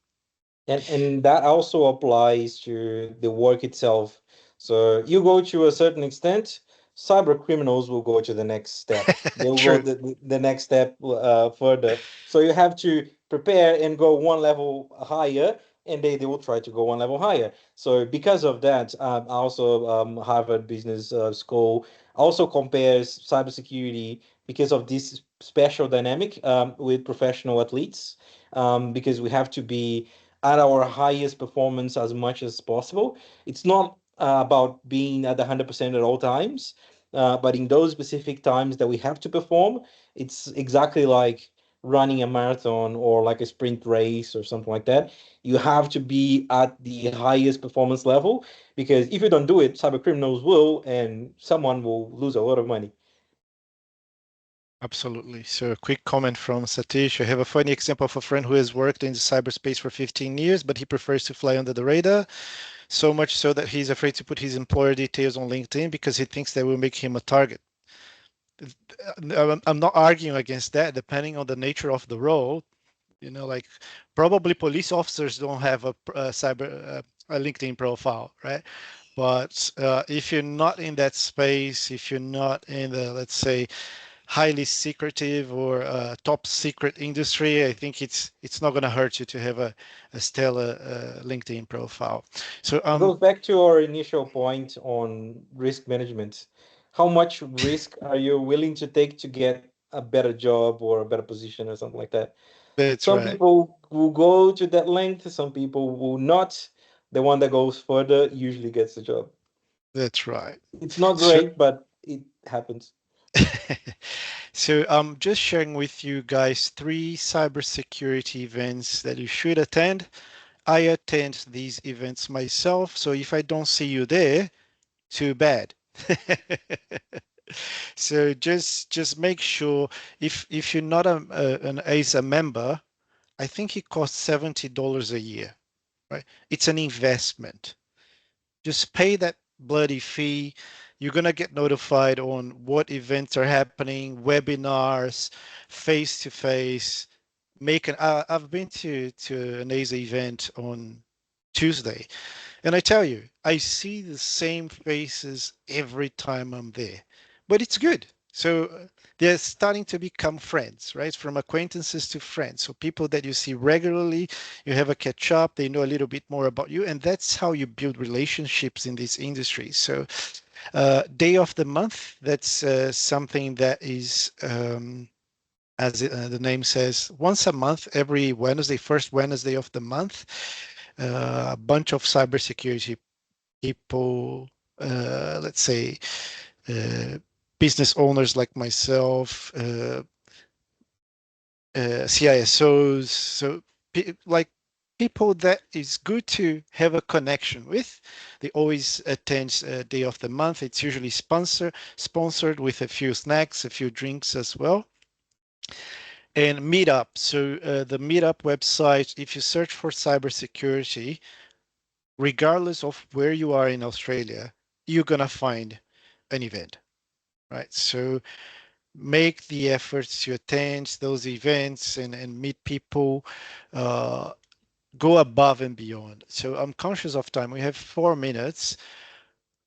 And that also applies to the work itself. So you go to a certain extent, cyber criminals will go to the next step. They'll go True. the next step further. So you have to prepare and go one level higher, and they will try to go one level higher. So because of that, also Harvard Business School also compares cybersecurity because of this special dynamic with professional athletes, because we have to be at our highest performance as much as possible. It's not about being at 100% at all times, but in those specific times that we have to perform, it's exactly like running a marathon or like a sprint race or something like that. You have to be at the highest performance level, because if you don't do it, cyber criminals will, and someone will lose a lot of money. Absolutely. So a quick comment from Satish. I have a funny example of a friend who has worked in the cyberspace for 15 years, but he prefers to fly under the radar, so much so that he's afraid to put his employer details on LinkedIn because he thinks that will make him a target. I'm not arguing against that, depending on the nature of the role. Like probably police officers don't have a LinkedIn profile, right? But if you're not in that space, if you're not in the, let's say, highly secretive or top secret industry, I think it's not going to hurt you to have a stellar LinkedIn profile. So It goes back to our initial point on risk management. How much risk are you willing to take to get a better job or a better position or something like that? that's Some right. people will go to that length, some people will not. The one that goes further usually gets the job. That's right. It's not So great, but it happens. so I'm just sharing with you guys 3 cybersecurity events that you should attend. I attend these events myself, so if I don't see you there, too bad. So just make sure if you're not an ASA member, I think it costs $70 a year, right? It's an investment. Just pay that bloody fee. You're gonna get notified on what events are happening, webinars, face to face. I've been to an ASA event on Tuesday, and I tell you, I see the same faces every time I'm there, but it's good. So they're starting to become friends, right? From acquaintances to friends. So people that you see regularly, you have a catch up, they know a little bit more about you, and that's how you build relationships in this industry. So day of the month, that's something that is as the name says, once a month, every Wednesday, first Wednesday of the month, a bunch of cybersecurity people, let's say uh, business owners like myself, CISOs, so like people that is good to have a connection with. They always attend day of the month. It's usually sponsored with a few snacks, a few drinks as well. And meetup. So the meetup website, if you search for cybersecurity, regardless of where you are in Australia, you're gonna find an event, right? So make the efforts to attend those events and meet people, uh, go above and beyond. So I'm conscious of time. We have 4 minutes.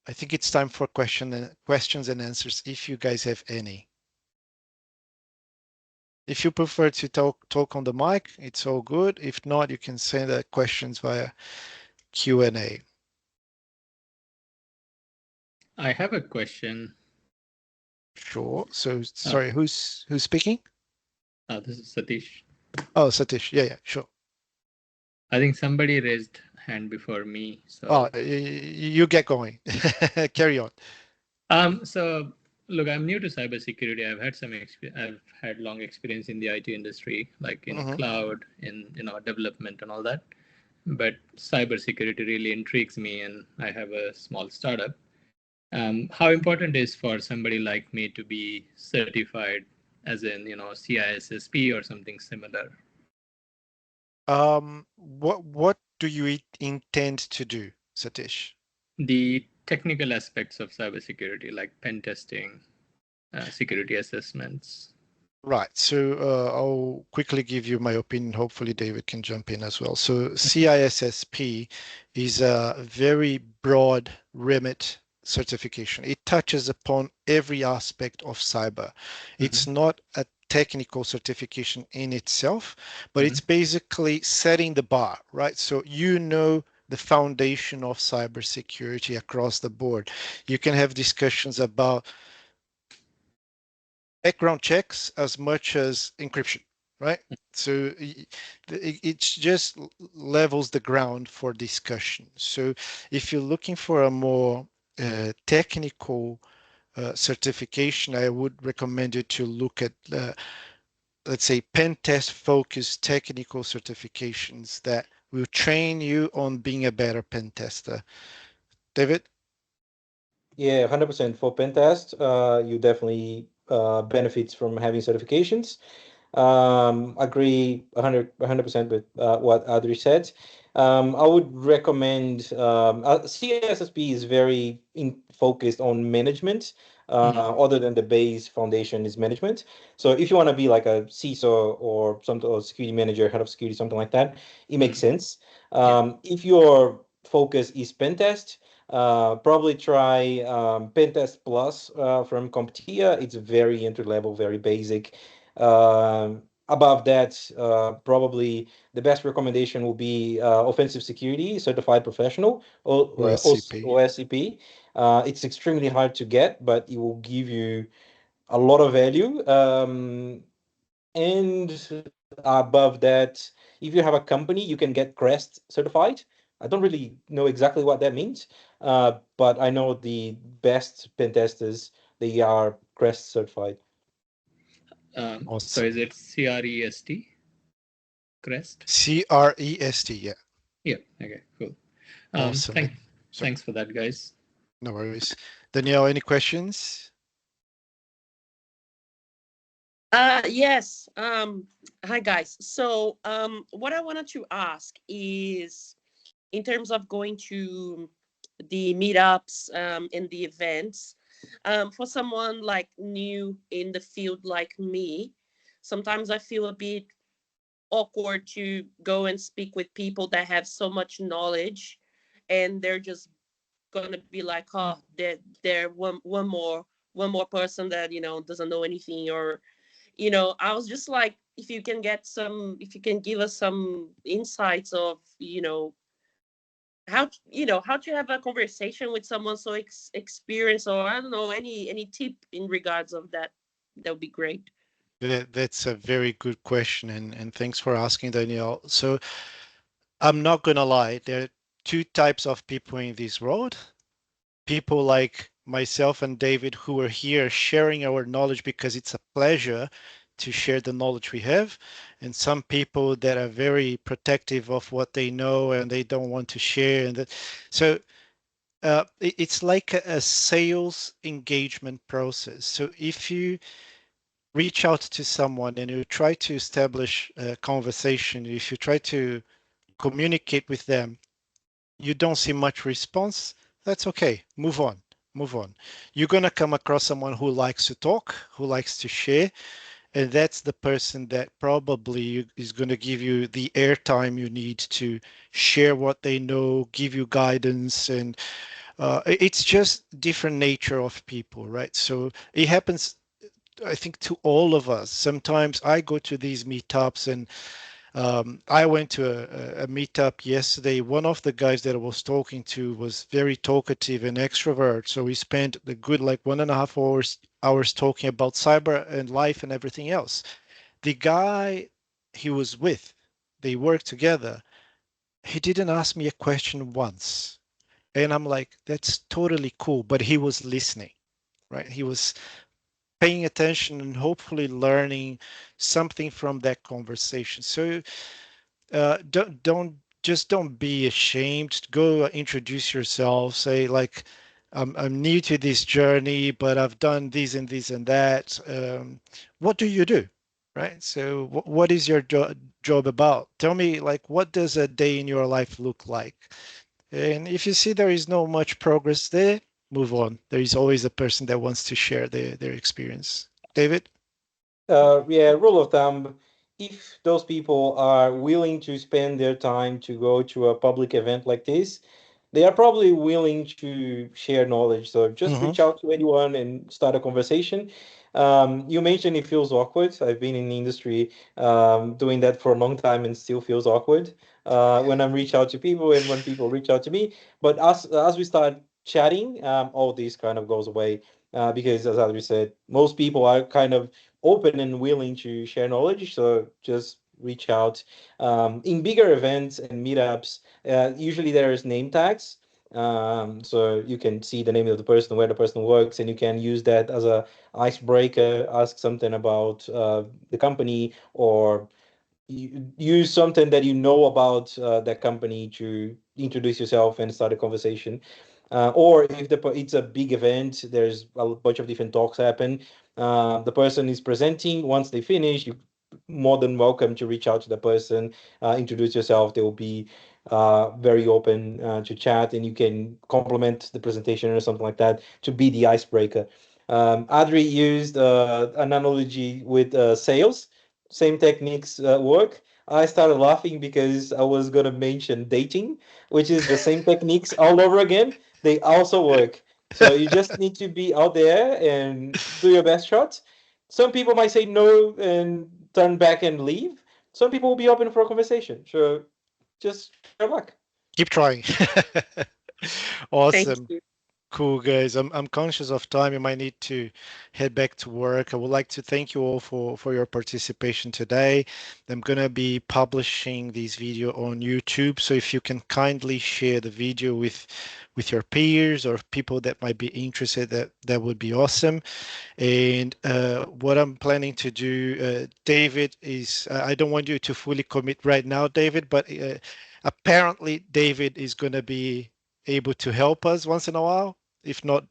I think it's time for questions and answers if you guys have any. If you prefer to talk on the mic, it's all good. If not, you can send questions via Q&A. I have a question. Sure. So sorry, who's speaking? This is Satish. Oh, Satish. Yeah, sure. I think somebody raised hand before me. So, Oh, you get going. Carry on. so look, I'm new to cybersecurity. I've had I've had long experience in the IT industry, like in Mhm. cloud, in development and all that. But cybersecurity really intrigues me, and I have a small startup. How important is for somebody like me to be certified, as in CISSP or something similar? What do you intend to do, Satish? The technical aspects of cybersecurity, like pen testing, security assessments. Right. So I'll quickly give you my opinion. Hopefully, David can jump in as well. So CISSP is a very broad remit certification. It touches upon every aspect of cyber. It's not a technical certification in itself, but it's basically setting the bar, right? So you know the foundation of cybersecurity across the board. You can have discussions about background checks as much as encryption, right? So it just levels the ground for discussion. So if you're looking for a more technical certification, I would recommend you to look at, let's say, pen test focused technical certifications that will train you on being a better pen tester. David? Yeah, 100% for PenTest. You definitely benefits from having certifications. Agree 100% with what Adri said. I would recommend CSSP is very focused on management, other than the base foundation is management. So if you want to be like a CISO or something, or security manager, head of security, something like that, it makes sense. Yeah. If your focus is pen test, probably try PenTest Plus from CompTIA. It's very entry level, very basic. Above that, probably the best recommendation will be Offensive Security Certified Professional, OSCP. OSCP. It's extremely hard to get, but it will give you a lot of value. And above that, if you have a company, you can get Crest certified. I don't really know exactly what that means, but I know the best pen testers, they are Crest certified. So is Awesome. it CREST? Crest? CREST, yeah. Yeah. Okay. Cool. Awesome. Sorry. Thanks for that, guys. No worries. Danielle, any questions? Yes. Hi guys. So, what I wanted to ask is, in terms of going to the meetups, and the events, for someone like new in the field like me, sometimes I feel a bit awkward to go and speak with people that have so much knowledge, and they're just gonna be like, oh, they're one more person that doesn't know anything, or I was just like, if you can give us some insights of how to have a conversation with someone so experienced, or I don't know, any tip in regards of that, that would be great. That's a very good question, and thanks for asking, Danielle. So I'm not gonna lie, there are two types of people in this world. People like myself and David who are here sharing our knowledge because it's a pleasure to share the knowledge we have, and some people that are very protective of what they know and they don't want to share. And that, so it's like a sales engagement process. So if you reach out to someone and you try to establish a conversation, if you try to communicate with them, you don't see much response, that's okay. Move on. Move on. You're going to come across someone who likes to talk, who likes to share, and that's the person that probably is going to give you the airtime you need to share what they know, give you guidance, and it's just different nature of people, right? So it happens, I think, to all of us. Sometimes I go to these meetups and I went to a meetup yesterday. One of the guys that I was talking to was very talkative and extrovert. So we spent the good like 1.5 hours talking about cyber and life and everything else. The guy he was with, they worked together. He didn't ask me a question once. And I'm like, that's totally cool. But he was listening, right? He was paying attention and hopefully learning something from that conversation. So don't be ashamed. Go introduce yourself. Say like, I'm new to this journey, but I've done this and this and that. What do you do? Right. So what is your job about? Tell me like, what does a day in your life look like? And if you see there is no much progress there, move on. There is always a person that wants to share their experience. David? Yeah, rule of thumb, if those people are willing to spend their time to go to a public event like this, they are probably willing to share knowledge. So just Mm-hmm. reach out to anyone and start a conversation. You mentioned it feels awkward. I've been in the industry doing that for a long time and still feels awkward when I reach out to people and when people reach out to me. But as we start chatting, all this kind of goes away because, as Adri said, most people are kind of open and willing to share knowledge. So just reach out. In bigger events and meetups, usually there is name tags. So you can see the name of the person, where the person works, and you can use that as a icebreaker. Ask something about the company, or use something that you know about that company to introduce yourself and start a conversation. Or if it's a big event, there's a bunch of different talks happen. The person is presenting. Once they finish, you're more than welcome to reach out to the person, introduce yourself. They will be very open to chat, and you can complement the presentation or something like that to be the icebreaker. Adri used an analogy with sales. Same techniques work. I started laughing because I was going to mention dating, which is the same techniques all over again. They also work. So you just need to be out there and do your best shot. Some people might say no and turn back and leave. Some people will be open for a conversation. So just try your luck. Keep trying. Thank Awesome. you. Cool, guys. I'm conscious of time. You might need to head back to work. I would like to thank you all for your participation today. I'm gonna be publishing this video on YouTube, so if you can kindly share the video with your peers or people that might be interested, that would be awesome. And what I'm planning to do, David, is I don't want you to fully commit right now, David, but apparently David is going to be able to help us once in a while, if not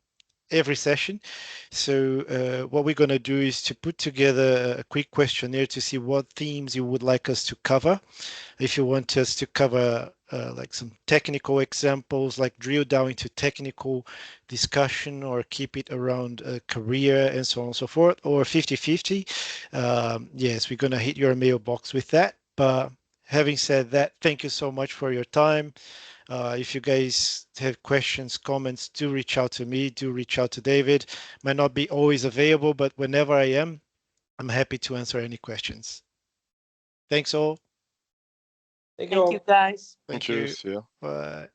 every session. So what we're going to do is to put together a quick questionnaire to see what themes you would like us to cover. If you want us to cover like some technical examples, like drill down into technical discussion, or keep it around career and so on and so forth, or 50-50, yes, we're going to hit your mailbox with that. But having said that, thank you so much for your time. If you guys have questions, comments, do reach out to me, do reach out to David. Might not be always available, but whenever I am, I'm happy to answer any questions. Thanks all. Thank you Thank you, all. guys. Thank you. you. See ya. Bye.